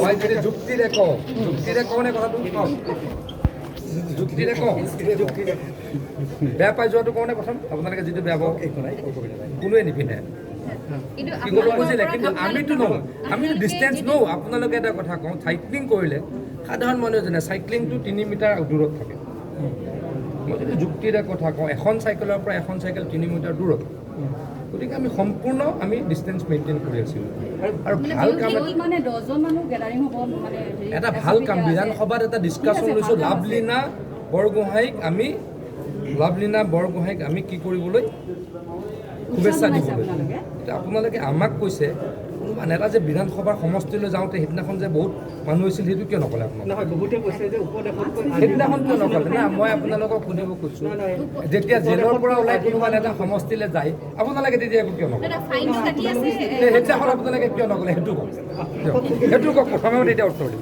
মই যদি যুক্তিৰে কওঁ নে কথাটো কওঁ যুক্তিৰে কওঁ বেয়া পাই যোৱাটো কওঁ নে প্ৰথম আপোনালোকে যিটো বেয়া পাওঁ একো নাই কোনোৱে নিপিন্ধে কি কৰিব কৈছিলে কিন্তু আমিতো নওঁ আমিতো ডিষ্টেঞ্চ নওঁ আপোনালোকে এটা কথা কওঁ চাইক্লিং কৰিলে সাধাৰণ মানুহ এজনে চাইক্লিংটো 3 মিটাৰ দূৰত থাকে মই যদি যুক্তিৰে কথা কওঁ এখন চাইকেলৰ পৰা এখন চাইকেল 3 মিটাৰ দূৰত গতিকে আমি সম্পূৰ্ণ আমি ডিষ্টেঞ্চ মেইনটেইন কৰি আছিলোঁ আৰু ভাল কাম এটা ভাল কাম বিধানসভাত এটা ডিছকাশ্যন লৈছোঁ লাভলীনা বৰগোহাঁইক আমি কি কৰিবলৈ শুভেচ্ছা দিবলৈ এতিয়া আপোনালোকে আমাক কৈছে কোনোবা নেতা যে বিধানসভাৰ সমষ্টিলৈ যাওঁতে সেইদিনাখন যে বহুত মানুহ হৈছিল সেইটো কিয় নক'লে আপোনালোকে সেইদিনাখন কিয় নক'লে না মই আপোনালোকক সুধিব কৈছোঁ যেতিয়া জেলৰ পৰা ওলাই কোনোবা নেতা সমষ্টিলৈ যায় আপোনালোকে তেতিয়া একো কিয় নক'লে সেইদিনাখন আপোনালোকে কিয় নক'লে সেইটো কওক প্ৰথমে তেতিয়া উত্তৰ দিম